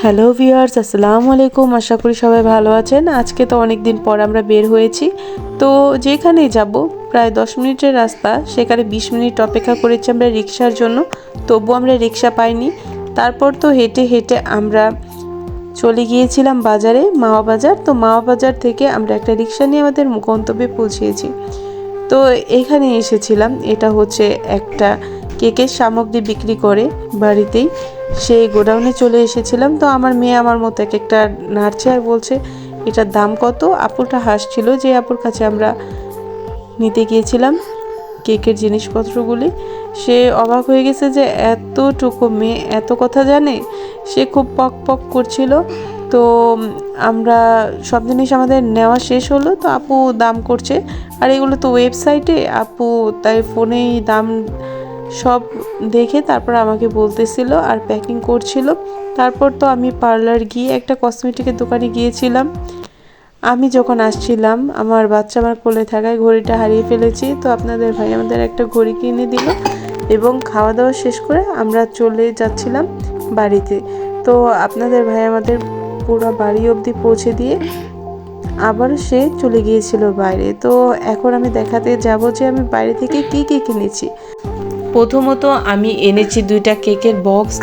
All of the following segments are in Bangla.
হ্যালো ভিউয়ার্স, আসসালামু আলাইকুম। আশা করি সবাই ভালো আছেন। আজকে তো অনেক দিন পর আমরা বের হয়েছি, তো যেখানেই যাব প্রায় 10 মিনিটের রাস্তা, সেখানে 20 মিনিট অপেক্ষা করেছি আমরা রিক্সার জন্য, তবু আমরা রিক্সা পাইনি। তারপর তো হেঁটে হেঁটে আমরা চলে গিয়েছিলাম বাজারে, মাওয়া বাজার। তো মাওয়া বাজার থেকে আমরা একটা রিক্সা নিয়ে আমাদের গন্তব্যে পৌঁছেছি। তো এখানে এসেছিলাম, এটা হচ্ছে একটা কেকের সামগ্রী বিক্রি করে বাড়িতেই, সেই গোডাউনে চলে এসেছিলাম। তো আমার মেয়ে আমার মতো এক একটা নাড়ছে আর বলছে এটার দাম কত। আপুটা হাসছিল, যে আপুর কাছে আমরা নিতে গিয়েছিলাম কেকের জিনিসপত্রগুলি। সে অবাক হয়ে গেছে যে এতটুকু মেয়ে এত কথা জানে। সে খুব পক পক করছিল। তো আমরা সব জিনিস আমাদের নেওয়া শেষ হলো, তো আপু দাম করছে। আর এগুলো তো ওয়েবসাইটে, আপু তাই ফোনেই দাম সব দেখে তারপর আমাকে বলতেছিল আর প্যাকিং করছিল। তারপর তো আমি পার্লার গিয়ে একটা কসমেটিকের দোকানে গিয়েছিলাম। আমি যখন আসছিলাম আমার বাচ্চা আমার কোলে থাকায় ঘড়িটা হারিয়ে ফেলেছি। তো আপনাদের ভাই আমাদের একটা ঘড়ি কিনে দিল এবং খাওয়া দাওয়া শেষ করে আমরা চলে যাচ্ছিলাম বাড়িতে। তো আপনাদের ভাই আমাদের পুরো বাড়ি অবধি পৌঁছে দিয়ে আবার সে চলে গিয়েছিল বাইরে। তো এখন আমি দেখাতে যাব যে আমি বাইরে থেকে কী কী কিনেছি। প্রথমত আমি এনেছি 2টা কেকের বক্স,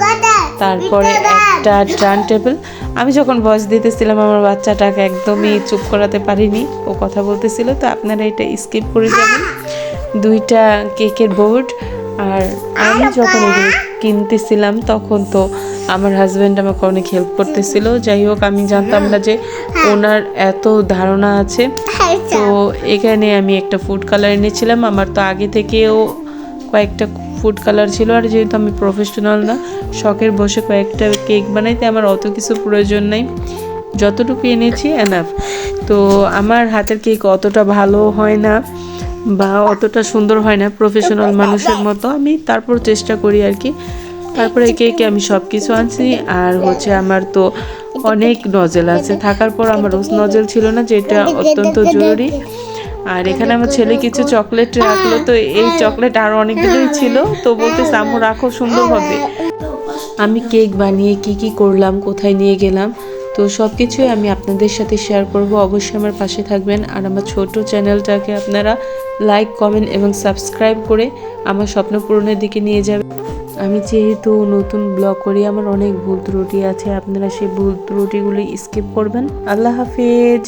তারপরে একটা টার্ন টেবিল। আমি যখন ভয়েস দিতেছিলাম আমার বাচ্চাটাকে একদমই চুপ করাতে পারিনি, ও কথা বলতেছিল, তো আপনারা এটা স্কিপ করে যাবেন। 2টা কেকের বোর্ড। আর আমি যখন এগুলো কিনতেছিলাম তখন তো আমার হাজব্যান্ড আমাকে অনেক হেল্প করতেছিল। যাই হোক, আমি জানতাম না যে ওনার এত ধারণা আছে। তো এখানে আমি একটা ফুড কালার এনেছিলাম। আমার তো আগে থেকেও কয়েকটা ফুড কালার ছিল, আর যেহেতু আমি প্রফেশনাল না, শখের বসে কয়েকটা কেক বানাইতে আমার অত কিছু প্রয়োজন নাই, যতটুকু এনেছি এনাফ। তো আমার হাতের কেক অতটা ভালো হয় না বা অতটা সুন্দর হয় না প্রফেশনাল মানুষের মতো, আমি তারপর চেষ্টা করি আর কি। তারপরে কেকে আমি সব কিছু আনছি। আর হচ্ছে আমার তো অনেক নজেল আছে, থাকার পর আমার রোজ নজেল ছিল না, যেটা অত্যন্ত জরুরি। আর এখানে আমার ছেলে কিছু চকলেট রাখলো, তো এই চকলেট আরও অনেকগুলোই ছিল, তো বলতেছে আম্মু রাখো, সুন্দর হবে। আমি কেক বানিয়ে কি কি করলাম, কোথায় নিয়ে গেলাম, তো সব কিছুই আমি আপনাদের সাথে শেয়ার করব। অবশ্যই আমার পাশে থাকবেন, আর আমার ছোট চ্যানেলটাকে আপনারা লাইক, কমেন্ট এবং সাবস্ক্রাইব করে আমার স্বপ্ন পূরণের দিকে নিয়ে যাবেন। আমি যেহেতু নতুন ব্লগ করি, আমার অনেক ভুল ত্রুটি আছে, আপনারা সেই ভুল ত্রুটিগুলি স্কিপ করবেন। আল্লাহ হাফেজ।